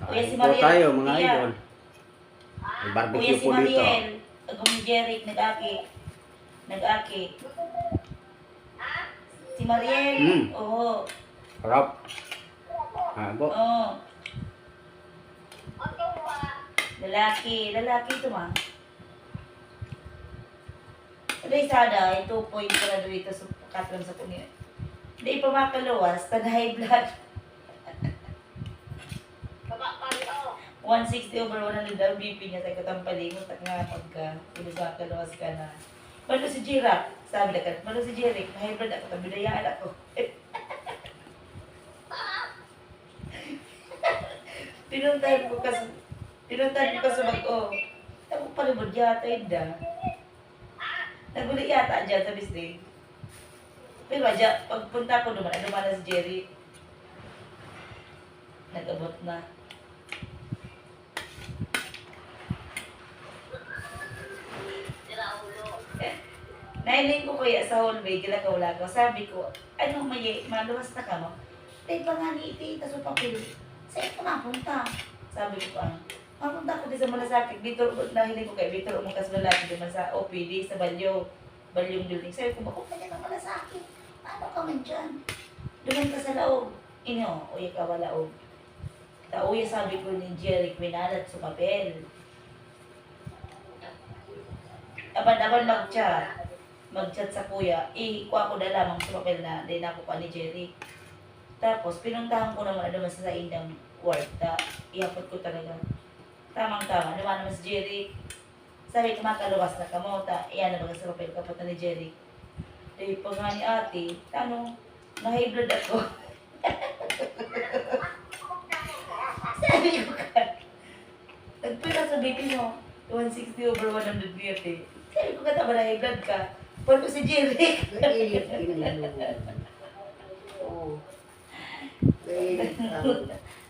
Kuya si Kain po Mariel. tayo mga Tiya. idol. May Kuya barbecue si po dito. Mariel. Agong ni Jeric, nag-aki. Nag-aki. Si Mariel. Oo. Harap. Po. Oo. Lalaki. Lalaki ito ma. Aday sada, 2 point para dito sa katron sa kunin. Hindi pa makalawas, tag high blood. 160 over 100 daw BP niya sa katampalingon at nga pagka sa kalawas ka na. Malo si Jira, sabi na ka, malo si Jeric, high blood ako, tabilayaan ako. Pinuntahan ko kasi mag-o. Ako palibod yata yun. Nagulit yata dyan sa bisig. Pero dyan, pagpunta ko naman, ano na si Jerry. Nag-abot na. Nailing ko kuya sa hallway, ginagawala ko. Sabi ko, ano may maluwas na ka mo? Tay pa nga ni iti, taso papel. Saan ka mapunta? Sabi ko pa. Mapunta ko din sa Malasakit. Dito, nahiling ko kay Victor Umukas lalaki naman sa OPD, sa Balyong building. Sabi ko, bakit ka ng Malasakit? Ano ka man dyan? Duman ka sa laog. Ino, uya ka wala og. Tauya sabi ko ni Jerry, kwinalat sa papel. Aban-aban mag-chat sa kuya, kuha ko na lamang sa papel na din ako pa ni Jerry. Tapos, pinuntahan ko naman naman sa indang kwarta. Iapot ko talaga. Tamang-tama. Naman naman si Jerry. Sabi ko, makaluwas na kamota. Iyan na baga sa papel kapot na ni Jerry. Eh, pag nga ni ate, na-high blood ako. Sabi ko ka, nagpila sa BP mo, 160 over 100 ate. Sabi ko ka, tama na-high blood ka. Pwede ko si Jerry. Oo.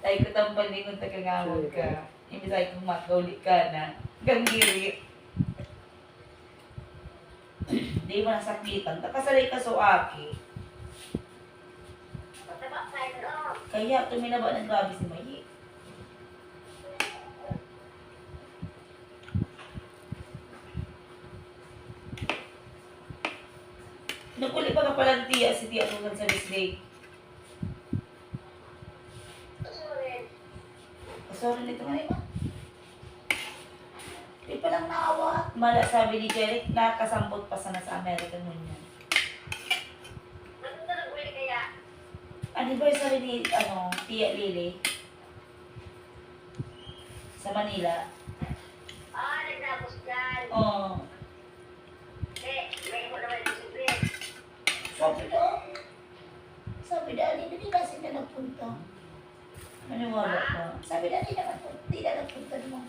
Tayo ko tampal din kung tagangamod ka. Hindi tayo kung makaulit ka na. Ganggiri. Hindi mo nasakitan. Nakasalay ka sa aki. Kaya tuminaba ng gabi si Mayi. Nagkuli pa ka palang tiya si tiya tugan sa Wednesday. Sorry nito nga iba. Di pa lang naawa. Mala sabi ni Jeric, nakasambot pa sana sa American Union. Anniversary ni, Tia Lily. Sa Manila. Nagtapos dyan. Oo. May mo naman ito si Sabi ko, sabi dali, hindi kasi na nagpunta. Maniwala ka. Sabi dali na nagpunta, hindi na nagpunta mo.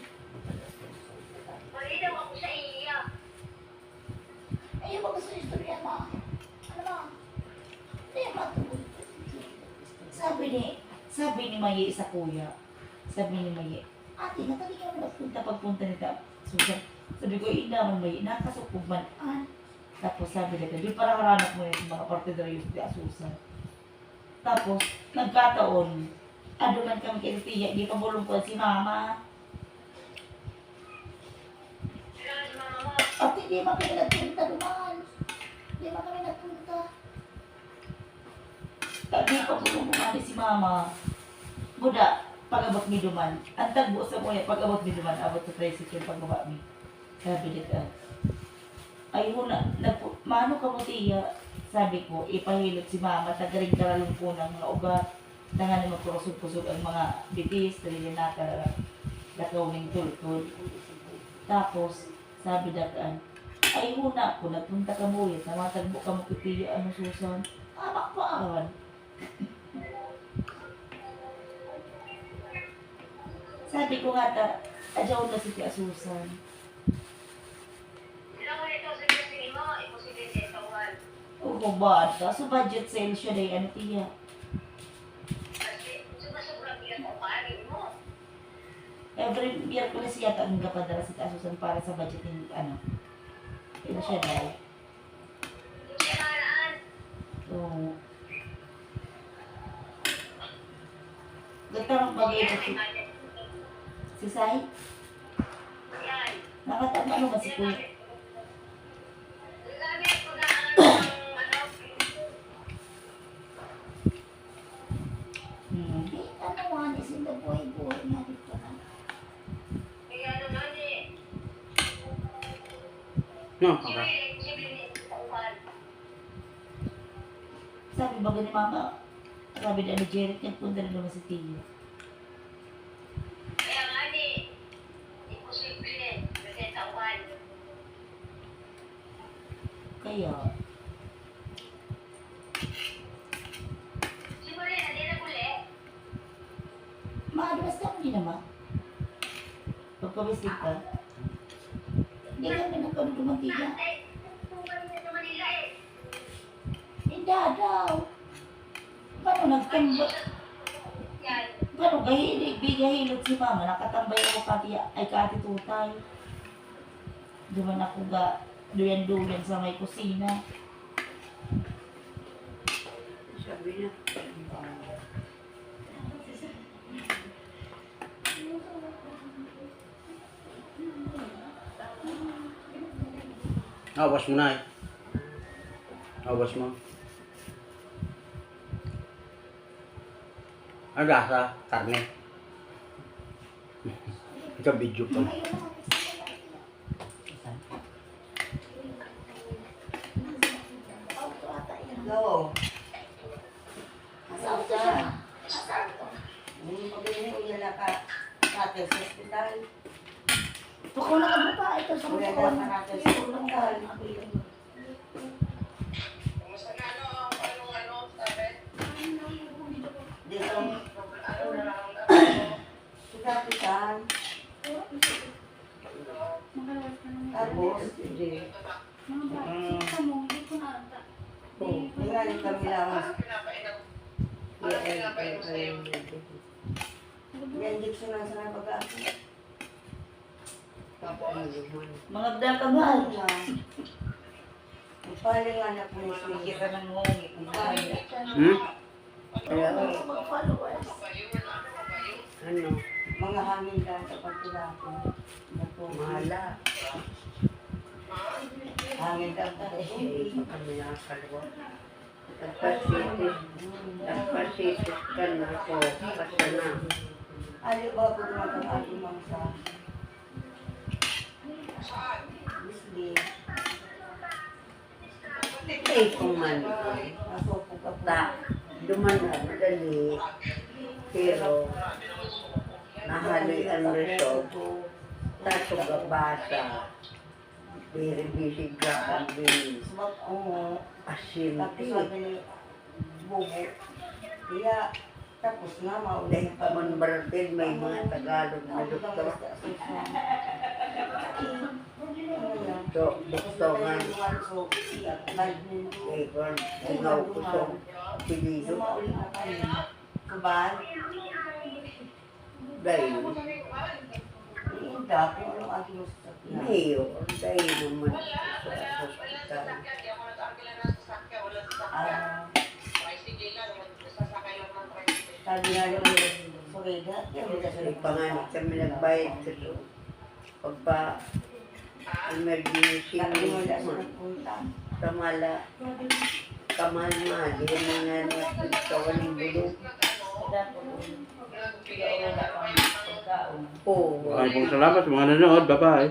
Malinaw ako sa iya. Ayaw ba gusto yung istorya mo? Ano ba? Hindi matulog. Sabi ni Maye sa kuya. Sabi ni Maye, ate, natali ka naman nagpunta pagpunta nita. Susan. Sabi ko, ina mo Maye, nakasukog man. Tapos sabi nila, di para karanap mo yung mga partidor yung di asusan. Tapos, nagkataon, aduman kami kay Tia, di pa bulong ko si Mama. Sila si mama mo. At hindi man kami nagpunta duman. Hindi man kami nagpunta. Di pa bulong kumani si Mama. Buda, pag-abot ni Duman. Ang tagbo sa mo pag-abot ni Duman, abot sa tricycle pagbaba mi. Sabi nila, ay mano ka mo Tia? Sabi ko, ipahilot si Mama, tagaring karalong po ng mga ugat. Tangan naman kurusog-kusog ang mga bitis, dali na lakaw ng tultol. Tapos, sabi dataan, ay huna ko, nagpunta ka mo yun, namatagbo ka mo kitiya, ano Susan? Anak pa awan. Sabi ko nga adyaw na si Tia Susan. Sila ko ito sa kasi mo, imposible sa itawan. Oo, bata. So, budget sale siya na yan, Tia. Kasi sumasobrang bigat ang parin mo. Every Miyerkules yata ang kapadala si Tia Susan para sa budget ng ito siya daw. Yung sinaraan. So, gatarang bagay ito si... Si Sai? Yan. Nakatama ano ba si Kuya? Sabi ko na ano, Ano nga ni Sinda buhay-buhay nga dito na. may ano nga ni, No, si harap. Willie, tauhan. Sabi ba ni Mama? Sabi na ni Jeric niya punta rin naman si Tiyo. Kaya nga ni, imposible, kasi tauhan. Kaya, Siguro yan, hindi na uli. maalas ka hindi naman. Pagpabisig ka. Hindi ka na nagkanudumantiga. Ay, tutugan niya sa Manila eh. Hindi daw. Paano nagtamba? Yan. Paano kahilig, bigahilot si Mama? Nakatambay ako kati tutay. Duman ako ga, duyan-duyan sa may kusina. Sabi niya, Awas mo na eh. Awas mo. Ano lasa? Karne. Ito video pa. go. Asaw ko siya. Pagdating ko yan ka natin sa hospital. Tuko na ka ba? Ito sa Wala tuko na na. natin sa hospital. Kumusta na ano, sabi? Dito, Ano na lang sikapitan. Tapos, tingnan kami lang. Yan, dito na sa pag-ako. Mga dal ka ba? Paling anak mo, sumikita ng ngongit. Hmm? Kaya, Mag-followers. ano, mga hangin ka sa pagkilako. Naku, mahala. Hangin ka sa Kami nakakalwa. Nagpasitis ka na ako. Basta na. ali ba ko naman ang ating mga sa Disney. Eh, kung man. Nasopog ka po. Duman na madali. Pero, nahali ang resort. Taso gabasa. Very busy grabe. Smart mo. Tapos Asimti. sabi ni Bubo. Kaya, tapos na, mauli Dahil na pa man Brazil, may mga Tagalog na doktor. So, doktor nga. Eh, kung singaw ko sa pilido. Kuban, Dahil, iinda kung anong ating usapin. mayor. Dahil naman sa hospital. Sabi nga naman yung Soreda, kaya mo kasi May panganib kami nagbayad sa so. Pagpa emergency sabi mo na sa naman. nagpunta. Kamala. Kamal-mahal. Yan mga nagkawaling bulong. Pagkaon. Oo. Maraming pong salamat sa mga nanonood. Bye-bye.